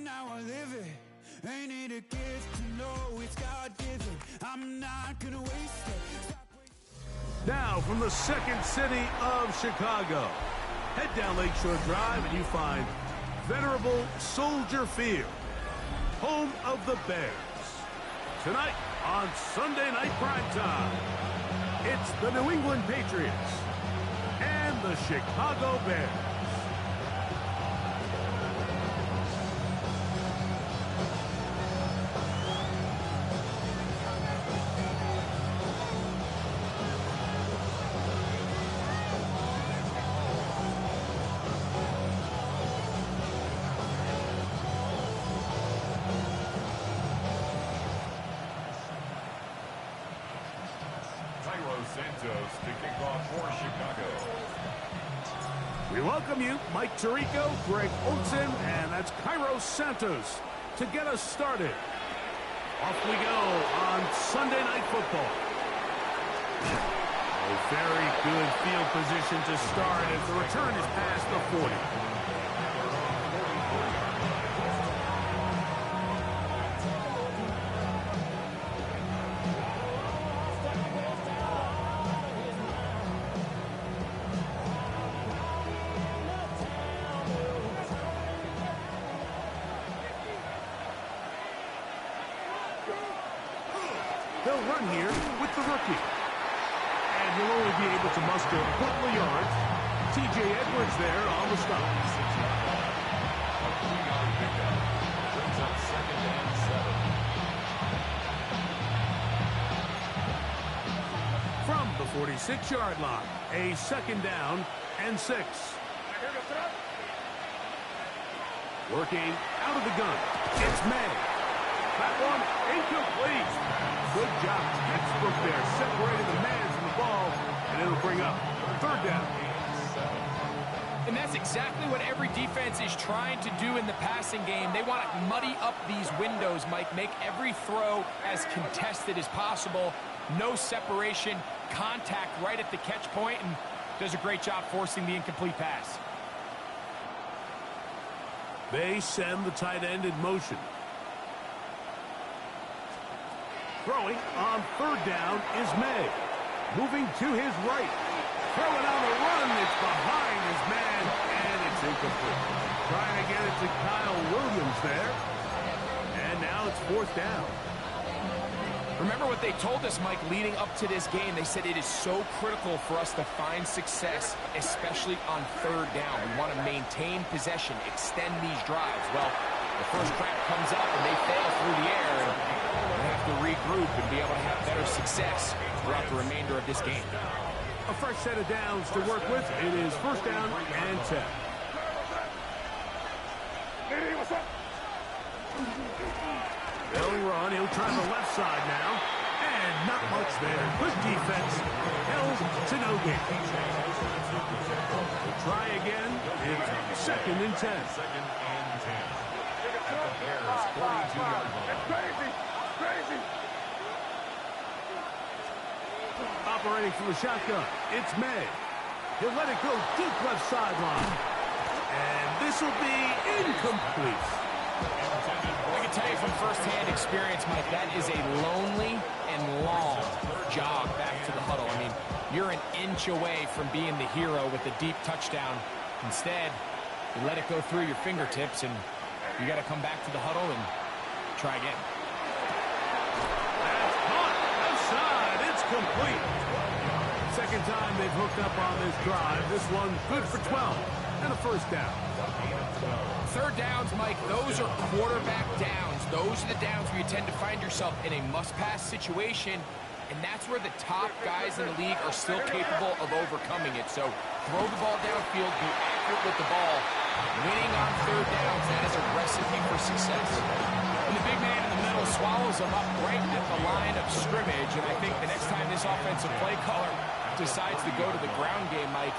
now I live it. Ain't it a gift to know it's God-given? I'm not gonna waste it. Now from the second city of Chicago, head down Lakeshore Drive and you find venerable Soldier Field, home of the Bears. Tonight on Sunday Night Primetime, it's the New England Patriots and the Chicago Bears. Santos to kick off for Chicago. We welcome you, Mike Tirico, Greg Olsen, and that's Cairo Santos to get us started. Off we go on Sunday Night Football. A very good field position to start as the return is past the 40. They'll run here with the rookie. And he'll only be able to muster a couple of yards. T.J. Edwards there on the stop. A 3-yard pickup brings up 2nd and 7. From the 46-yard line, a 2nd down and 6. Working out of the gun. It's May. That one incomplete. Good job. Textbook there. Separated the man from the ball, and it'll bring up 3rd down. And that's exactly what every defense is trying to do in the passing game. They want to muddy up these windows, Mike. Make every throw as contested as possible. No separation, contact right at the catch point, and does a great job forcing the incomplete pass. They send the tight end in motion. Throwing on 3rd down is May. Moving to his right. Throwing on the run. It's behind his man, and it's incomplete. Trying to get it to Kyle Williams there. And now it's 4th down. Remember what they told us, Mike, leading up to this game. They said it is so critical for us to find success, especially on 3rd down. We want to maintain possession, extend these drives. Well, the first crack comes up, and they fail through the air. And they have to regroup and be able to have better success throughout the remainder of this game. A fresh set of downs to work with. It is 1st down and 10. They'll run. He'll try the left side now. And not much there. Good defense. Held to no gain. We'll try again. It's 2nd and 10. 2nd and 10. At the Bears' 42-yard line. Operating from the shotgun, it's May. He'll let it go deep left sideline. And this will be incomplete. I can tell you from firsthand experience, Mike, that is a lonely and long jog back to the huddle. I mean, you're an inch away from being the hero with a deep touchdown. Instead, you let it go through your fingertips, and you got to come back to the huddle and try again. That's caught outside. It's complete. 2nd time they've hooked up on this drive. This one good for 12 and a 1st down. 3rd downs, Mike, those are quarterback downs. Those are the downs where you tend to find yourself in a must-pass situation, and that's where the top guys in the league are still capable of overcoming it. So throw the ball downfield, be accurate with the ball. Winning on 3rd downs, that is a recipe for success. And the big man in the middle swallows him up right at the line of scrimmage, and I think the next time this offensive play caller decides to go to the ground game, Mike,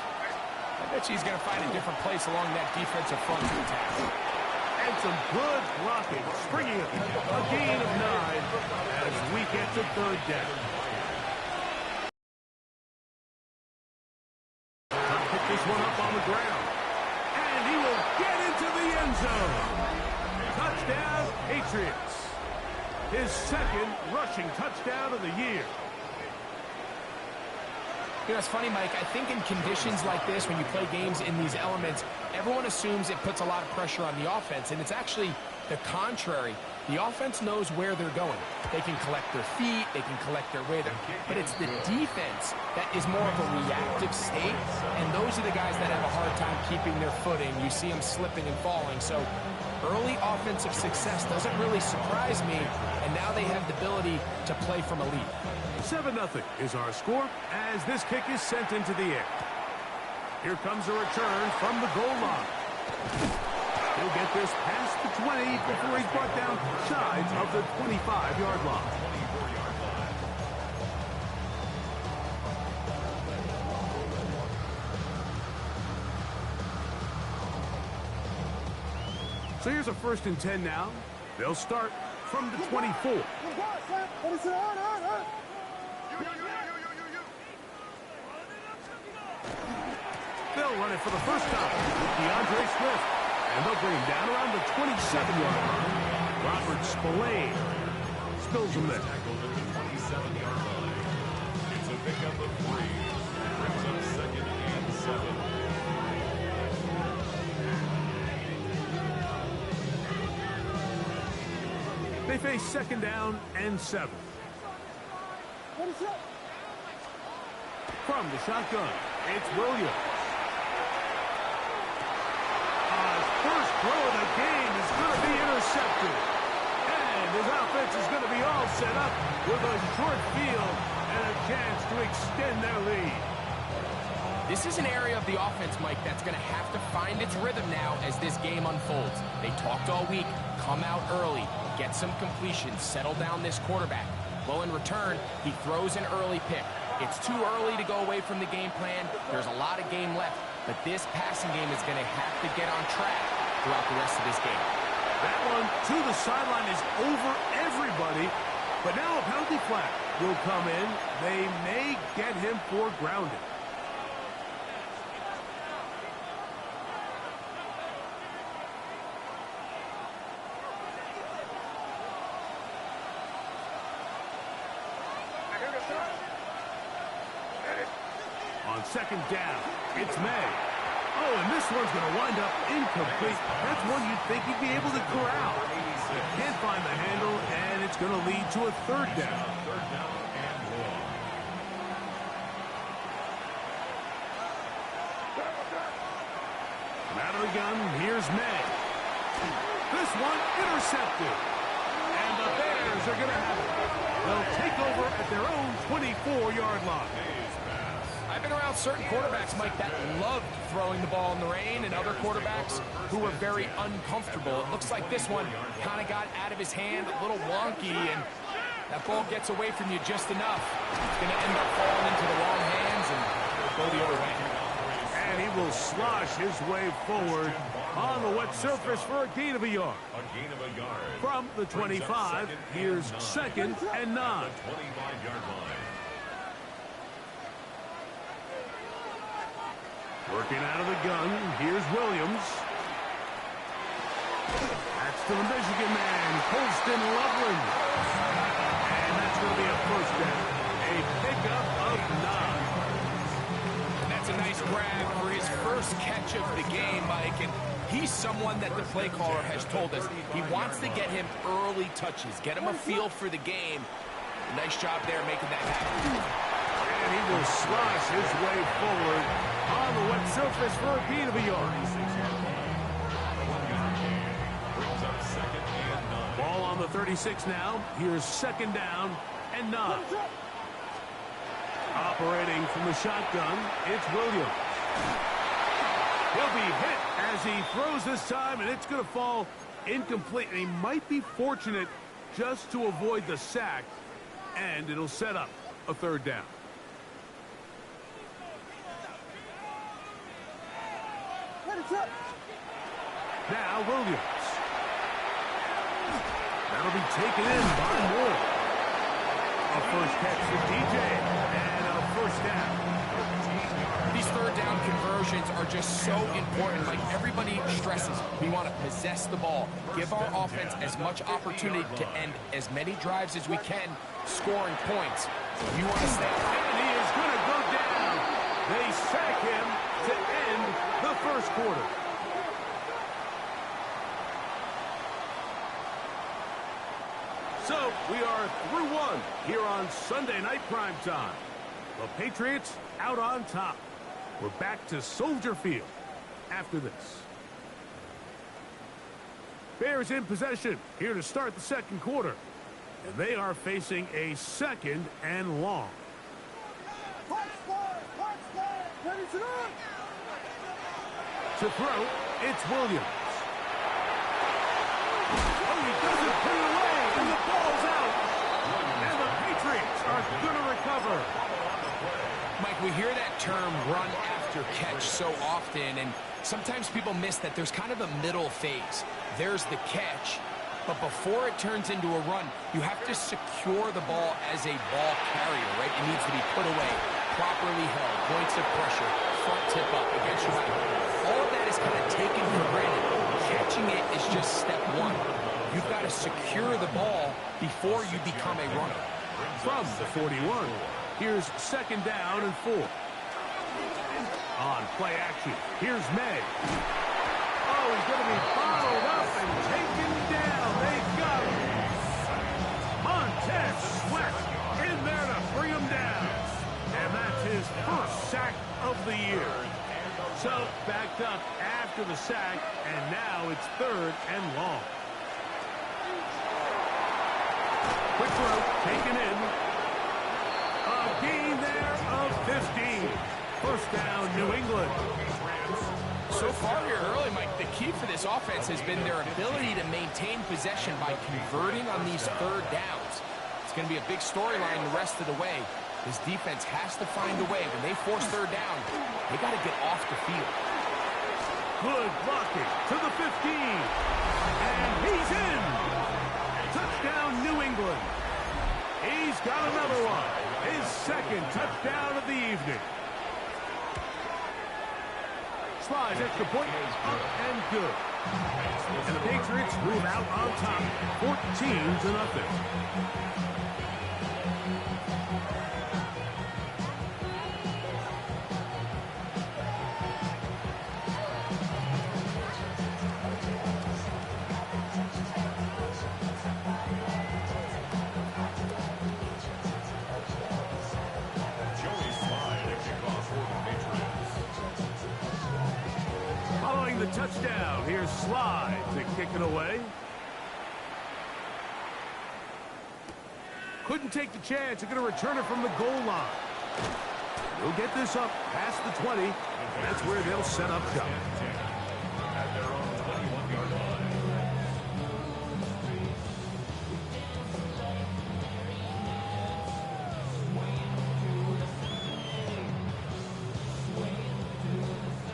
I bet you he's going to find a different place along that defensive front to attack. And some good blocking, springing it. A gain of 9 as we get to 3rd down. Pick this one up on the ground. And he will get into the end zone. Touchdown. Patriots. His second rushing touchdown of the year. You know, it's funny, Mike. I think in conditions like this, when you play games in these elements, everyone assumes it puts a lot of pressure on the offense, and it's actually the contrary. The offense knows where they're going. They can collect their feet, they can collect their way, but it's the defense that is more of a reactive state, and those are the guys that have a hard time keeping their footing. You see them slipping and falling, so early offensive success doesn't really surprise me, and now they have the ability to play from a lead. 7-0 is our score as this kick is sent into the air. Here comes a return from the goal line. He'll get this past the 20 before he's brought down shy of the 25-yard line. So here's a 1st and 10 now. They'll start from the 24. They'll run it for the first time with DeAndre Swift. And they'll bring him down around the 27-yard line. Robert Spillane spills him there. Tackled at the 27-yard line. It's a pickup of 3. Brings up 2nd and 7. They face 2nd down and 7. From the shotgun, it's Williams. First throw of the game is going to be intercepted. And his offense is going to be all set up with a short field and a chance to extend their lead. This is an area of the offense, Mike, that's going to have to find its rhythm now as this game unfolds. They talked all week, come out early, get some completions, settle down this quarterback. Well, in return, he throws an early pick. It's too early to go away from the game plan. There's a lot of game left. But this passing game is going to have to get on track throughout the rest of this game. That one to the sideline is over everybody. But now a penalty flag will come in. They may get him for grounding. On 2nd down, it's May. Oh, and this one's going to wind up incomplete. That's one you'd think he'd be able to corral. Can't find the handle, and it's going to lead to a 3rd down. 3rd down and 1. Out of the gun, here's May. This one intercepted. And the Bears are going to have it. They'll take over at their own 24-yard line. I've been around certain quarterbacks, Mike, that loved throwing the ball in the rain, and other quarterbacks who were very uncomfortable. It looks like this one kind of got out of his hand, a little wonky, and that ball gets away from you just enough. It's going to end up falling into the wrong hands and go the other way. And he will slosh his way forward on the wet surface for a gain of a yard. A gain of a yard. From the 25, here's 2nd and 9. 25-yard line. Working out of the gun, here's Williams. That's to the Michigan man, Colston Loveland. And that's going to be a 1st down. A pickup of 9. And that's a nice grab for his first catch of the game, Mike. And he's someone that the play caller has told us he wants to get him early touches, get him a feel for the game. Nice job there making that happen. And he will slosh his way forward on the wet surface for a gain of a yard. Brings up 2nd and 9. Ball on the 36 now. Here's 2nd down and 9. Operating from the shotgun, it's Williams. He'll be hit as he throws this time, and it's going to fall incomplete. And he might be fortunate just to avoid the sack, and it'll set up a 3rd down. Now Williams. That'll be taken in by Moore. A first catch for DJ, and a first down. These third down conversions are just so important. Like everybody stresses, we want to possess the ball, give our offense as much opportunity to end as many drives as we can, scoring points. You want to stay. And he is going to go down. They sack him to end the first quarter. So we are through one here on Sunday Night Primetime. The Patriots out on top. We're back to Soldier Field after this. Bears in possession here to start the second quarter. And they are facing a second and long. To throw, it's Williams. Oh, he doesn't put it away, and the ball's out. And the Patriots are going to recover. Mike, we hear that term run after catch so often, and sometimes people miss that there's kind of a middle phase. There's the catch, but before it turns into a run, you have to secure the ball as a ball carrier, right? It needs to be put away, properly held, points of pressure, front tip up against your back. All of that is kind of taken for granted. Catching it is just step one. You've got to secure the ball before you become a runner. From the 41, here's second down and 4. On play action, here's May. Oh, he's going to be bottled up and taken down. They've got him. Montez Sweat in there to bring him down. And that's his first sack of the year. So backed up after the sack, and now it's third and long. Quick throw, taken in. A gain there of 15. First down, New England. So far here early, Mike, the key for this offense has been their ability to maintain possession by converting on these third downs. It's going to be a big storyline the rest of the way. This defense has to find a way. When they force third down, they got to get off the field. Good blocking to the 15. And he's in. Touchdown, New England. He's got another one. His second touchdown of the evening. Slides extra point, up and good. And the Patriots move out on top, 14-0. The touchdown. Here's Slide to kick it away. Couldn't take the chance. They're going to return it from the goal line. We'll get this up past the 20. That's where they'll set up shop. At their own 21-yard line.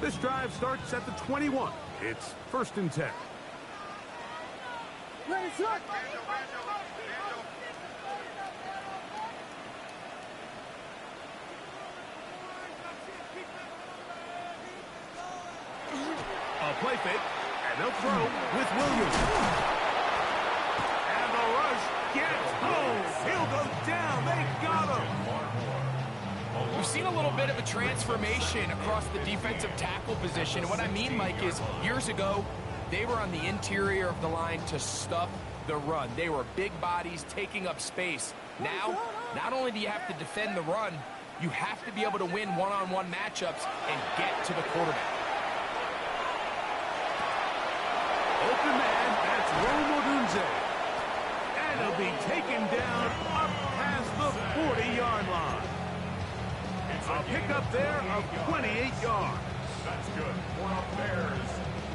This drive starts at the 21. It's 1st and 10. A play fake, and they'll throw with Williams. And the rush gets home. He'll go down. They got him. We've seen a little bit of a transformation across the defensive tackle position. And what I mean, Mike, is years ago, they were on the interior of the line to stop the run. They were big bodies taking up space. Now, not only do you have to defend the run, you have to be able to win one-on-one matchups and get to the quarterback. Open man, that's Rome Odunze. And he'll be taken down up past the 40-yard line. A pickup there of 28 yards. That's good. For the Bears.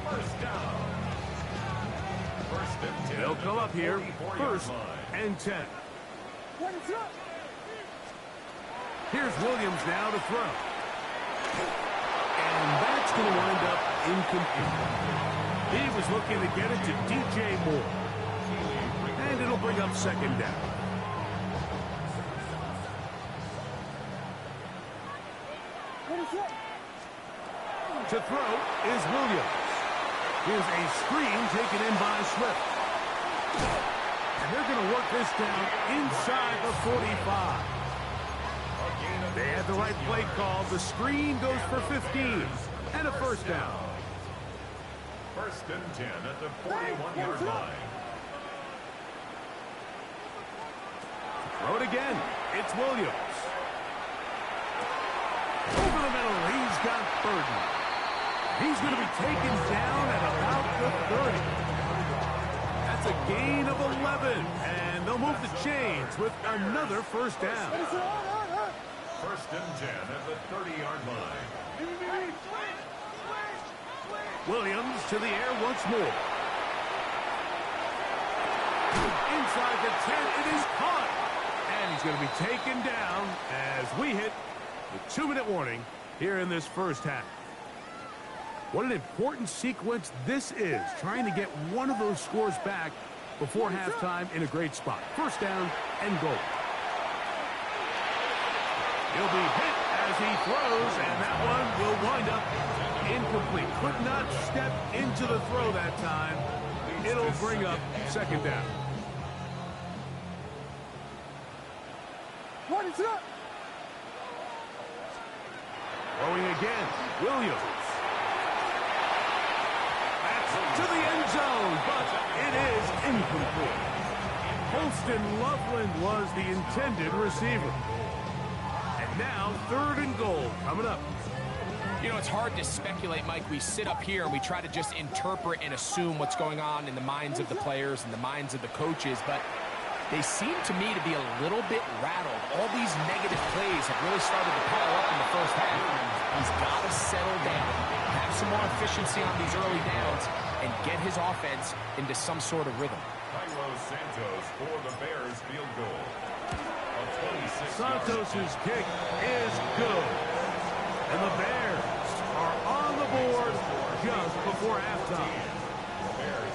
First down. First and 10. They'll come up here. 1st and 10. Here's Williams now to throw. And that's going to wind up incomplete. He was looking to get it to DJ Moore. And it'll bring up 2nd down. To throw is Williams. Here's a screen taken in by Swift. And they're going to work this down inside the 45. They had the right play call. The screen goes for 15 and a first down. 1st and 10 at the 41-yard line. Throw it again. It's Williams. Over the middle, he's got Burden. He's going to be taken down at about the 30. That's a gain of 11, and they'll move the chains with another first down. 1st and 10 at the 30-yard line. Williams to the air once more. Inside the 10, it is caught. And he's going to be taken down as we hit the 2-minute warning here in this first half. What an important sequence this is, trying to get one of those scores back before halftime in a great spot. First down and goal. He'll be hit as he throws, and that one will wind up incomplete. Could not step into the throw that time. It'll bring up second down. Throwing again, Williams. That's to the end zone, but it is incomplete. Holston Loveland was the intended receiver. And now 3rd and goal coming up. You know, it's hard to speculate, Mike. We sit up here and we try to just interpret and assume what's going on in the minds of the players and the minds of the coaches, but they seem to me to be a little bit rattled. All these negative plays have really started to pile up in the first half. He's got to settle down, have some more efficiency on these early downs, and get his offense into some sort of rhythm. Carlos Santos for the Bears field goal. Santos' kick is good. And the Bears are on the board just before halftime.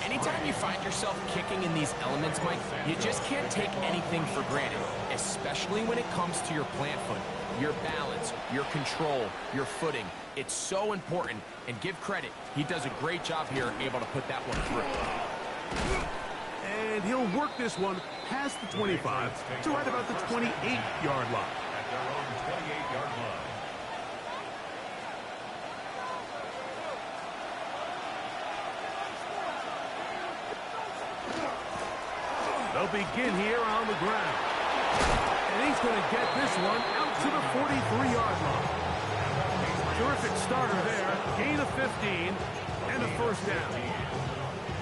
Anytime you find yourself kicking in these elements, Mike, you just can't take anything for granted, especially when it comes to your plant foot, your balance, your control, your footing. It's so important, and give credit. He does a great job here able to put that one through. And he'll work this one past the 25 to right about the 28-yard line. At their own 28-yard line. They'll begin here on the ground. And he's going to get this one out to the 43-yard line. Terrific starter there. Gain of 15 and a first down.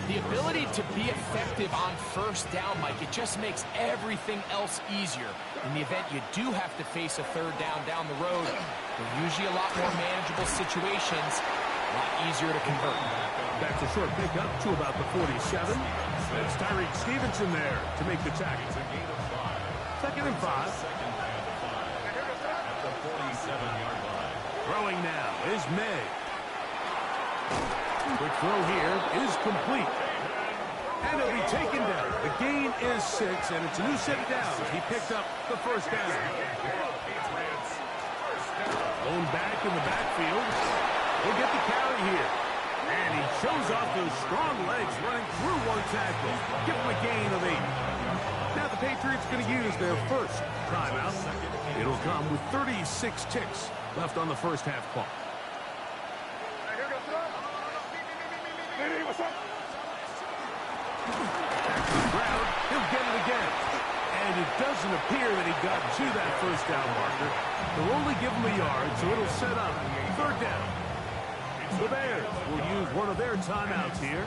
The ability to be effective on first down, Mike, it just makes everything else easier. In the event you do have to face a third down the road, they're usually a lot more manageable situations, a lot easier to convert. That's a short pickup to about the 47. That's Tyreek Stevenson there to make the tackle. It's a gain of 5. 2nd and 5. At the 47-yard line. Throwing now is May. Quick throw here is complete. And it'll be taken down. The gain is 6, and it's a new set of downs. He picked up the first down. Thrown back in the backfield. He'll get the carry here. And he shows off those strong legs running through one tackle. Give him a gain of 8. Now the Patriots going to use their first timeout. It'll come with 36 ticks left on the first half clock. Ground, he'll get it again. And it doesn't appear that he got to that first down marker. They'll only give him a yard, so it'll set up 3rd down. The Bears will use one of their timeouts here,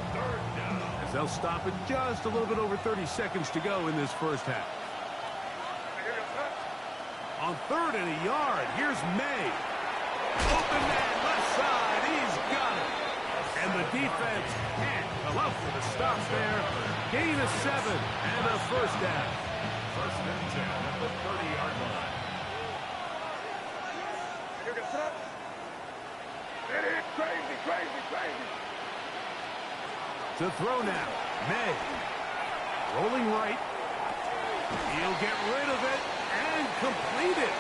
as they'll stop it just a little bit over 30 seconds to go in this first half. On 3rd and a yard, here's May. Open man, left side, he's got it. And the defense can't allow for the stops there. Gain of 7 and a first down. 1st and 10 at the 30-yard line. To throw now, May. Rolling right. He'll get rid of it and complete it.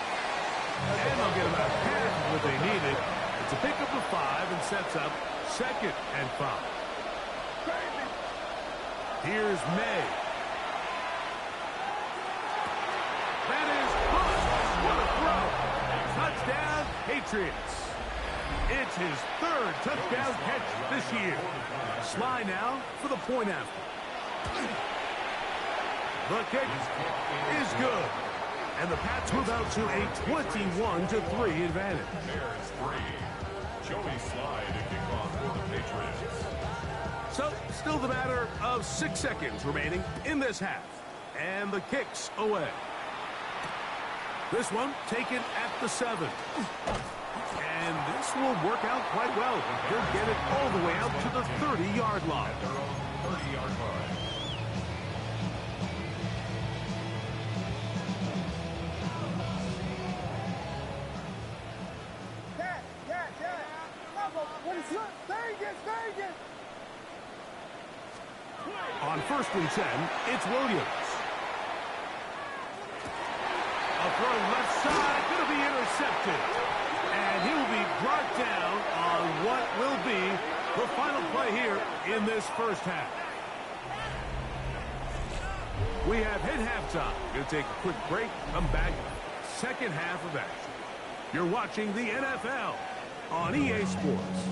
And they'll get about half of what they needed. It's a pickup of 5 and sets up 2nd and 5. Here's May. That is good. What a throw. Touchdown, Patriots. It's his 3rd touchdown catch this year. Sly now for the point after. The kick is good. And the Pats move out to a 21-3 advantage. Bears 3. Joey Sly to kick off for the Patriots. So, still the matter of 6 seconds remaining in this half. And the kick's away. This one taken at the 7. And this will work out quite well. He'll get it all the way out to the 30-yard line. At their own 30-yard line. On 1st and 10, it's Williams. A throw left side, going to be intercepted. And he will be brought down on what will be the final play here in this first half. We have hit halftime. Going to take a quick break. Come back. Second half of action. You're watching the NFL on EA Sports.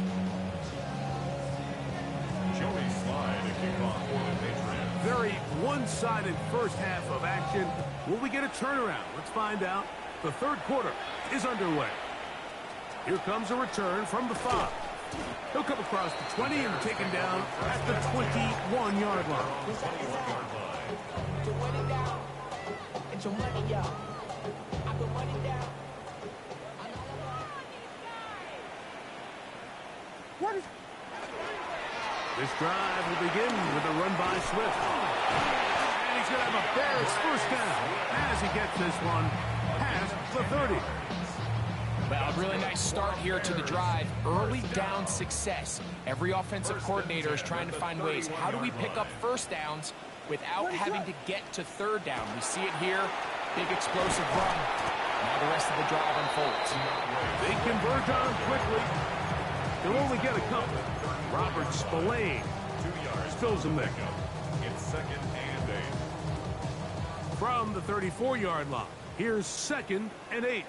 Joey Sly to kick off for the Patriots. Very one-sided first half of action. Will we get a turnaround? Let's find out. The 3rd quarter is underway. Here comes a return from the 5. He'll come across the 20 and taken down at the 21-yard line. 21-yard line. Get your money down. Get your money up. I put money down. What is... This drive will begin with a run by Swift. And he's going to have a Bears first down as he gets this one past the 30. Well, a really nice start here to the drive. Early down success. Every offensive coordinator is trying to find ways. How do we pick up first downs without having to get to 3rd down? We see it here. Big explosive run. Now the rest of the drive unfolds. They converge on him quickly. They'll only get a couple. Robert Spillane 2 yards. fills him there. It's 2nd and 8. From the 34-yard line, here's 2nd and 8.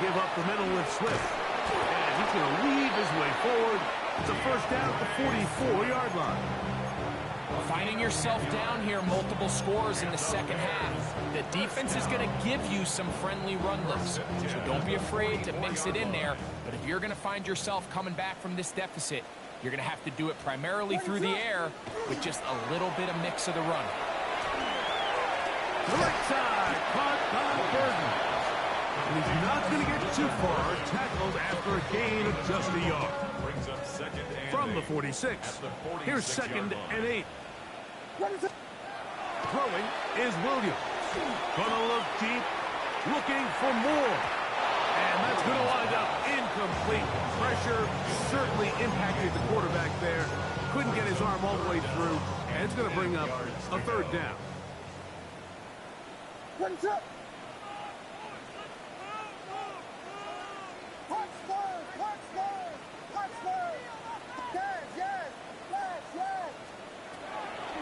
Give up the middle with Swift. And he's going to weave his way forward. It's a first down at the 44-yard line. Finding yourself down here, multiple scores in the second half. The defense is going to give you some friendly run looks. So don't be afraid to mix it in there. But if you're going to find yourself coming back from this deficit, you're going to have to do it primarily through the air with just a little bit of mix of the run. To the right side, caught by Burton. And he's not going to get too far, tackled after a gain of just a yard. Brings up 2nd and From the 8. 46, At the here's 46-yard 2nd line. and 8. Throwing is Williams. Gonna look deep, looking for more. And that's going to wind up incomplete. Pressure certainly impacted the quarterback there. Couldn't get his arm all the way through. And it's going to bring up a 3rd down. What's up?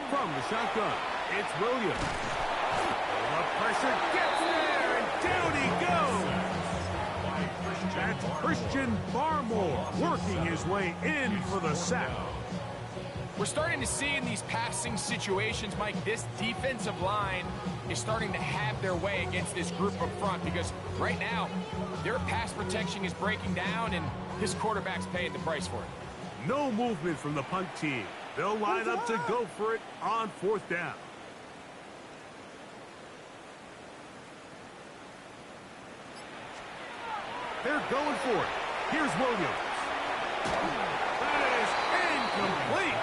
From the shotgun, it's Williams. The pressure gets there, and down he goes. That's Christian Barmore working his way in for the sack. We're starting to see in these passing situations, Mike, this defensive line is starting to have their way against this group up front because right now, their pass protection is breaking down, and this quarterback's paying the price for it. No movement from the punt team. They'll line up to go for it on 4th down. They're going for it. Here's Williams. That is incomplete.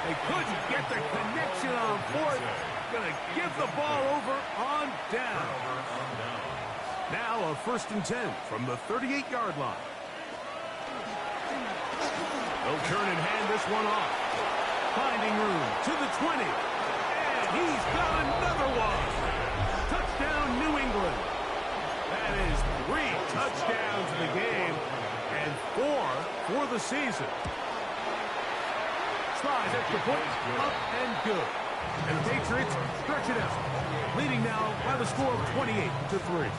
They couldn't get the connection on 4th. Going to give the ball over on down. Now a 1st and 10 from the 38-yard line. They'll turn and hand this one off. Finding room to the 20. And he's got another one. Touchdown, New England. That is 3 touchdowns in the game and 4 for the season. Slides extra point, up and good. And the Patriots stretch it out, leading now by the score of 28-3.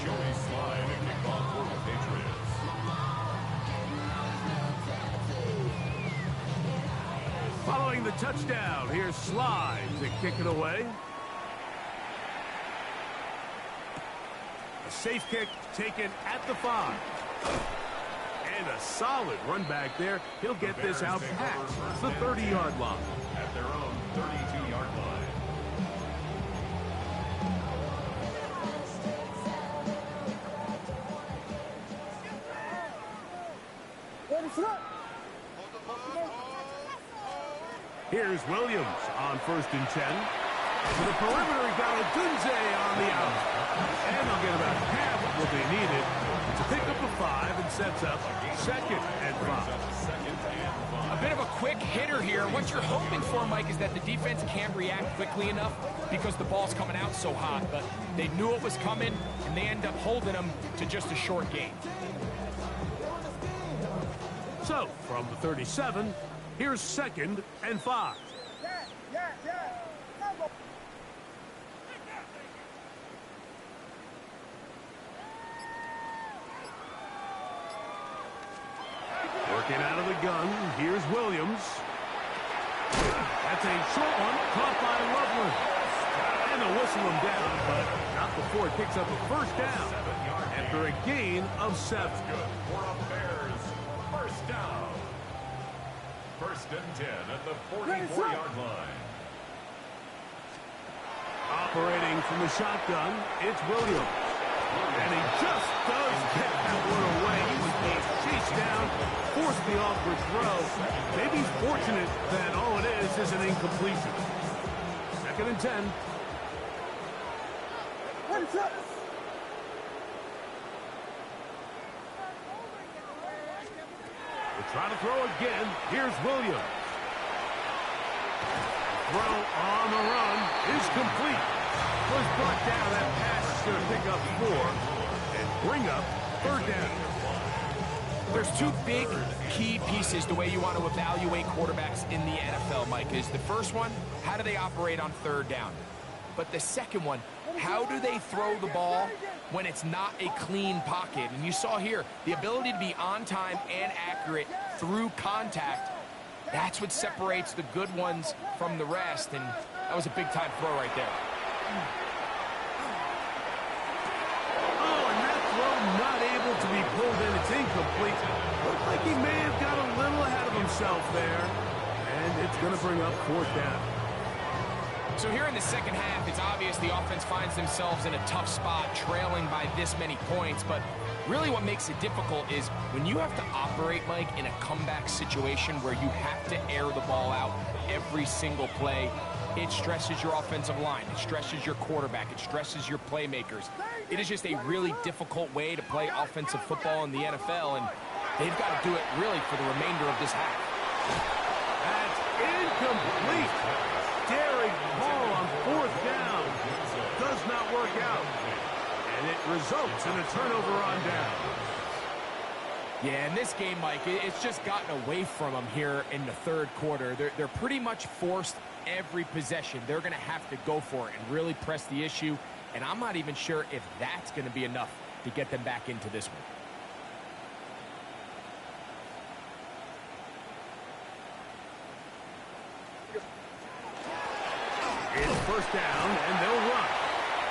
Joey Slye to kick off for the Patriots. Following the touchdown, here's Slye to kick it away. A safe kick taken at the 5. And a solid run back there. He'll get this out past the 30-yard line. At their own 32-yard line. Here's Williams on 1st and 10. To the perimeter, he got Odunze on the out. And they'll get about half of what they needed to pick up a 5 and sets up 2nd and 5. A bit of a quick hitter here. What you're hoping for, Mike, is that the defense can't react quickly enough because the ball's coming out so hot. But they knew it was coming, and they end up holding them to just a short gain. So, from the 37, here's 2nd and 5. Working out of the gun, here's Williams. That's a short one, caught by Loveland. And they'll whistle him down, but not before it picks up a 1st down after a gain of 7. Good for a Bears. 1st down. 1st and 10 at the 44-yard line. Operating from the shotgun, it's Williams. And he just does get that one away. He was being chased down, forced the awkward throw. Maybe he's fortunate that all it is an incompletion. 2nd and 10. We'll try to throw again. Here's Williams. Throw on the run is complete. Was brought down. That pass is going to pick up 4 and bring up 3rd down. There's 2 big key pieces the way you want to evaluate quarterbacks in the NFL, Mike. Is the first one, how do they operate on 3rd down? But the second one, how do they throw the ball when it's not a clean pocket? And you saw here, the ability to be on time and accurate through contact. That's what separates the good ones from the rest, and that was a big-time throw right there. Oh, and that throw not able to be pulled in. It's incomplete. Looked like he may have got a little ahead of himself there, and it's going to bring up 4th down. So here in the second half, it's obvious the offense finds themselves in a tough spot, trailing by this many points, but really what makes it difficult is when you have to operate, Mike, in a comeback situation where you have to air the ball out every single play, it stresses your offensive line, it stresses your quarterback, it stresses your playmakers. It is just a really difficult way to play offensive football in the NFL, and they've got to do it really for the remainder of this half. That's incomplete. Daring ball on 4th down. Does not work out. And it results in a turnover on down. Yeah, in this game, Mike, it's just gotten away from them here in the 3rd quarter. They're pretty much forced every possession. They're going to have to go for it and really press the issue. And I'm not even sure if that's going to be enough to get them back into this one. It's 1st down, and they'll run.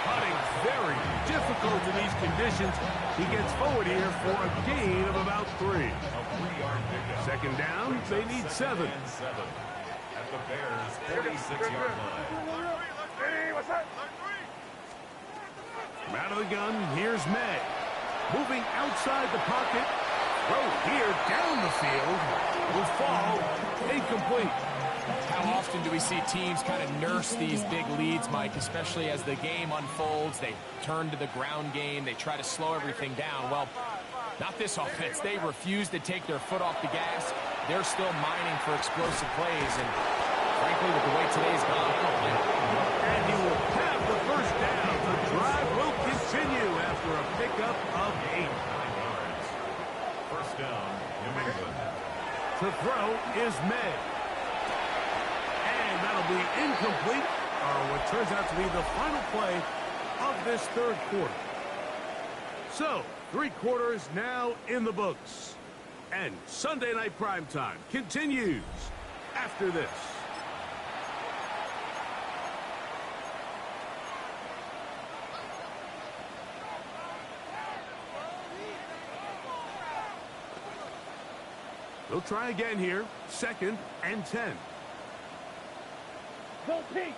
Putting very difficult in these conditions. He gets forward here for a gain of about 3. A 3-yard pickup. 2nd down, they need 7. 7 at the Bears' 46-yard line. From out of the gun, here's May. Moving outside the pocket. Throw here down the field. Will fall incomplete. How often do we see teams kind of nurse these big leads, Mike, especially as the game unfolds? They turn to the ground game. They try to slow everything down. Well, not this offense. They refuse to take their foot off the gas. They're still mining for explosive plays, and frankly, with the way today's gone, I don't blame them. And he will have the first down. The drive will continue after a pickup of 8. 9 yards. First down, New England. To throw is May. And that'll be incomplete, or what turns out to be the final play of this third quarter. So, 3 quarters now in the books. And Sunday Night Primetime continues after this. They'll try again here. 2nd and 10. Go pink.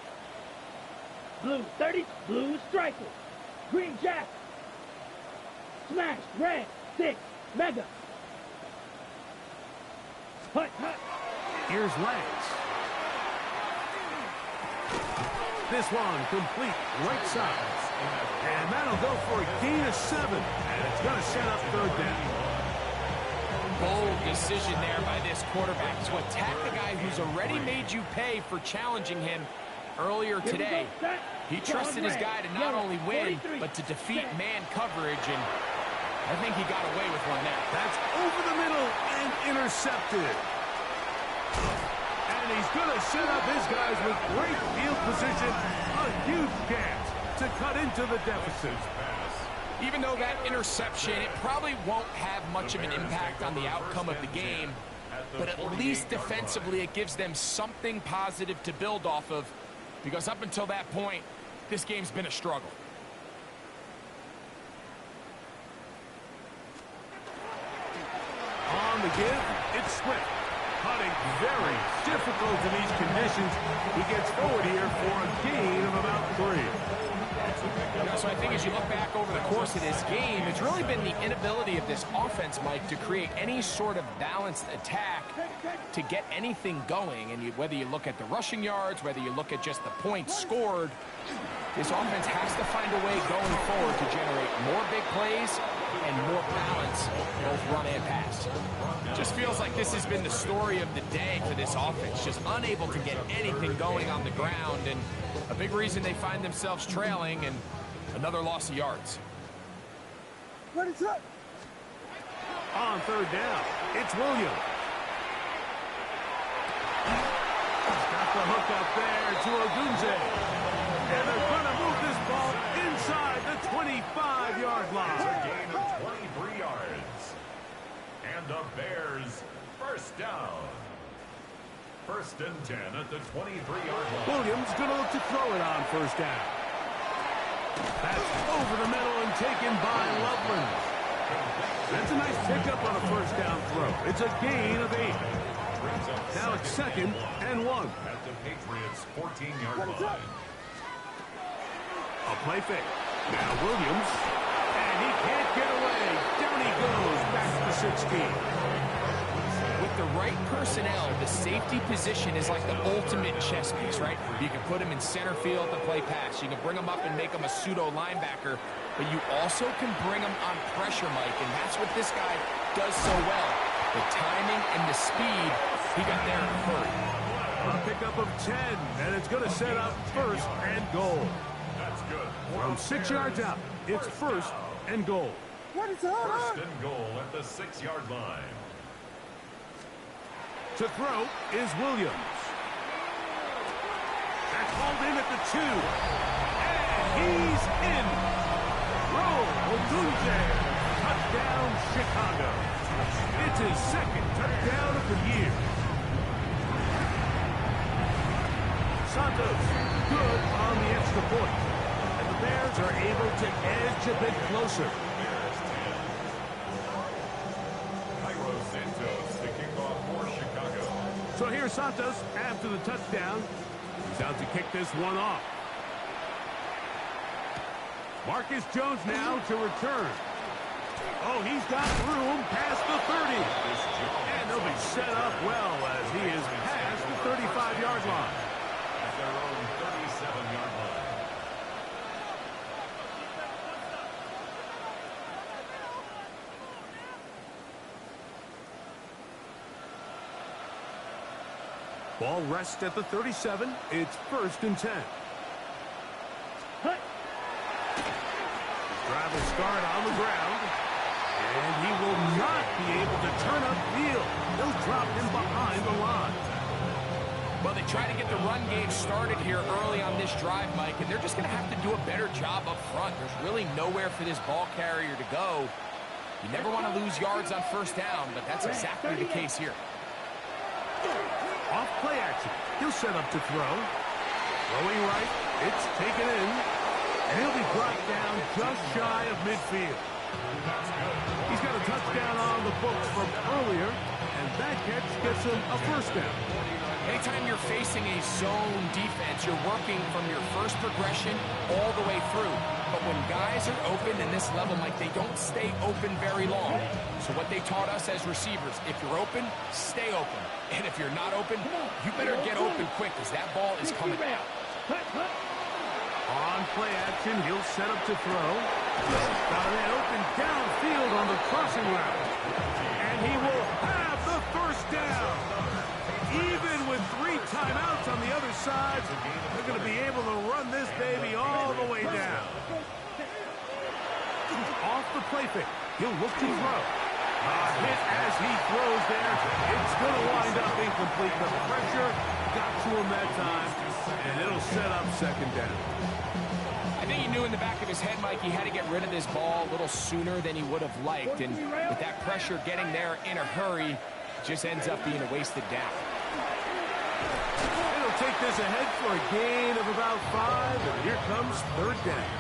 Blue 30, blue striker. Green jack. Smash, red, 6, mega. Hut, hut. Here's Lance. This one complete right side. And that'll go for a gain of 7. And it's going to set up 3rd down. Bold decision there by this quarterback to attack the guy who's already made you pay for challenging him earlier today. He trusted his guy to not only win, but to defeat man coverage, and I think he got away with one there. That's over the middle and intercepted. And he's going to set up his guys with great field position. A huge chance to cut into the deficit. Even though that interception, it probably won't have much of an impact on the outcome of the game, but at least defensively it gives them something positive to build off of, because up until that point, this game's been a struggle. On the give, it's Swift. Putting very difficult in these conditions. He gets forward here for a gain of about 3. So I think as you look back over the course of this game, it's really been the inability of this offense, Mike, to create any sort of balanced attack to get anything going. And whether you look at the rushing yards, whether you look at just the points scored, this offense has to find a way going forward to generate more big plays and more balance, both run and pass. Just feels like this has been the story of the day for this offense, just unable to get anything going on the ground, and a big reason they find themselves trailing and another loss of yards. What is up? On 3rd down, it's Williams. Got the hook up there to Ogunze. And they're going to move this ball inside the 25-yard line. A gain of 23 yards. And the Bears first down. 1st and 10 at the 23-yard line. Williams going to look to throw it on 1st down. That's over the middle and taken by Loveland. That's a nice pickup on a 1st down throw. It's a gain of 8. Now it's 2nd and 1. At the Patriots' 14-yard line. A play fake. Now Williams. And he can't get away. Down he goes. Back to the 16. With the right personnel, the safety position is like the ultimate chess piece, right? You can put him in center field to play pass. You can bring him up and make him a pseudo linebacker, but you also can bring him on pressure, Mike, and that's what this guy does so well. The timing and the speed, he got there in a hurry. A pickup of 10, and it's going to set up 1st and goal. That's good. From 6 yards out, it's 1st and goal. What is up? 1st and goal at the 6-yard line. To throw is Williams. That's hauled in at the 2. And he's in. Roll Odunze. Touchdown, Chicago. It's his 2nd touchdown of the year. Santos, good on the extra point. And the Bears are able to edge a bit closer. Cairo Santos to kick off for Chicago. So here's Santos after the touchdown. He's out to kick this one off. Marcus Jones now to return. Oh, he's got room past the 30. And they'll be set up well as he is past the 35-yard line. At their own 37-yard line. Ball rests at the 37. It's 1st and 10. Drive will start on the ground. And he will not be able to turn upfield. He'll drop him behind the line. Well, they try to get the run game started here early on this drive, Mike, and they're just going to have to do a better job up front. There's really nowhere for this ball carrier to go. You never want to lose yards on 1st down, but that's exactly the case here. Off play action. He'll set up to throw. Throwing right. It's taken in. And he'll be brought down just shy of midfield. He's got a touchdown on the books from earlier, and that catch gets him a 1st down. Anytime you're facing a zone defense, you're working from your first progression all the way through. But when guys are open in this level, Mike, they don't stay open very long. So what they taught us as receivers, if you're open, stay open. And if you're not open, you better get open quick because that ball is coming out. On play action, he'll set up to throw. Got an open downfield on the crossing route. And he will have the 1st down. Even with 3 timeouts on the other side, they're going to be able to run this baby all the way down. Off the play fake. He'll look to throw. Hit as he throws there. It's going to wind up incomplete. The pressure got to him that time, and it'll set up 2nd down. I think he knew in the back of his head, Mike, he had to get rid of this ball a little sooner than he would have liked. And with that pressure getting there in a hurry, it just ends up being a wasted down. It'll take this ahead for a gain of about 5, and here comes 3rd down.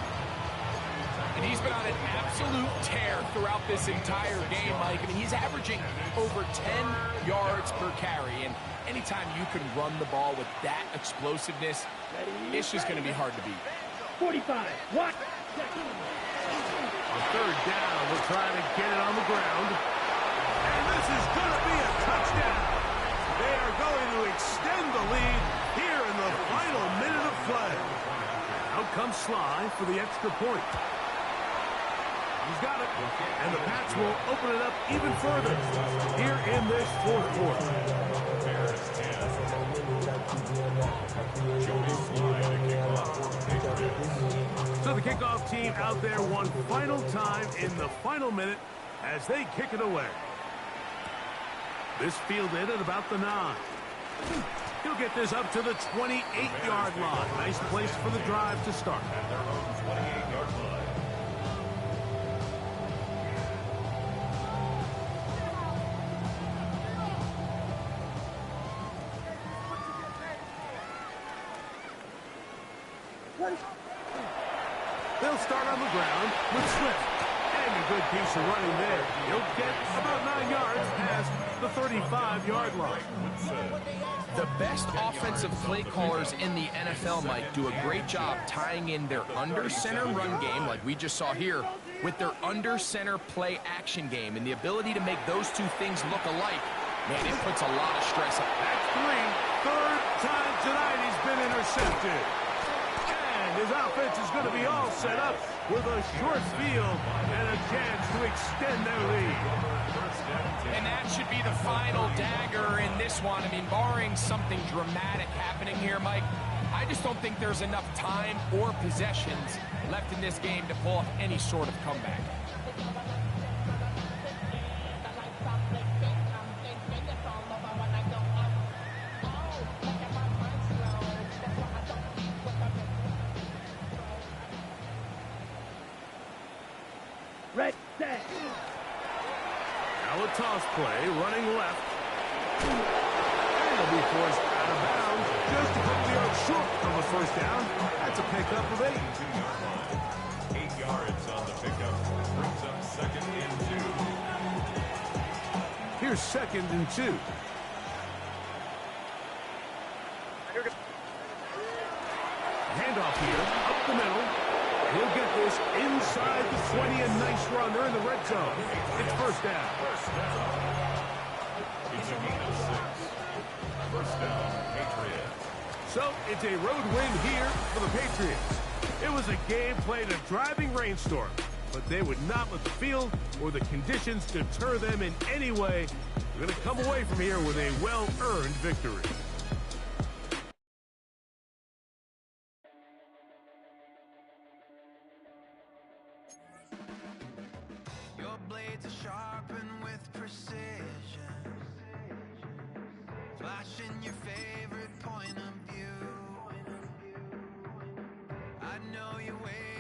And he's been on an absolute tear throughout this entire game, Mike. I mean, he's averaging over 10 yards per carry. And anytime you can run the ball with that explosiveness, it's just going to be hard to beat. 45. What? On 3rd down, we're trying to get it on the ground. And this is going to be a touchdown. They are going to extend the lead here in the final minute of play. Out comes Sly for the extra point. He's got it. And the Pats will open it up even further here in this 4th quarter. Bears 10. Jody Sly to kick off for Patriots. So the kickoff team out there one final time in the final minute as they kick it away. This fielded at about the 9. He'll get this up to the 28-yard line. Nice place for the drive to start. At their own 28-yard line. They'll start on the ground with Swift. And a good piece of running there. He'll get about 9 yards past the 35-yard line. The best offensive play callers in the NFL, Mike, do a great job tying in their under-center run game, like we just saw here, with their under-center play action game. And the ability to make those two things look alike, man, it puts a lot of stress on. That's 3. 3rd time tonight he's been intercepted. His offense is going to be all set up with a short field and a chance to extend their lead. And that should be the final dagger in this one. I mean, barring something dramatic happening here, Mike, I just don't think there's enough time or possessions left in this game to pull off any sort of comeback. Red set. Now a toss play, running left. And he'll be forced out of bounds just a couple yards short from the 1st down. That's a pickup of 8. 8 yards on the pickup. Brings up 2nd and 2. Here's 2nd and 2. Handoff here, up the middle. He'll get this inside the 20, a nice run. They're in the red zone. It's 1st down. It's a gain of 6. 1st down, So it's a road win here for the Patriots. It was a game played in a driving rainstorm, but they would not let the field or the conditions deter them in any way. They're going to come away from here with a well-earned victory. Your blades are sharpened with precision, flashing your favorite point of view. I know you wait.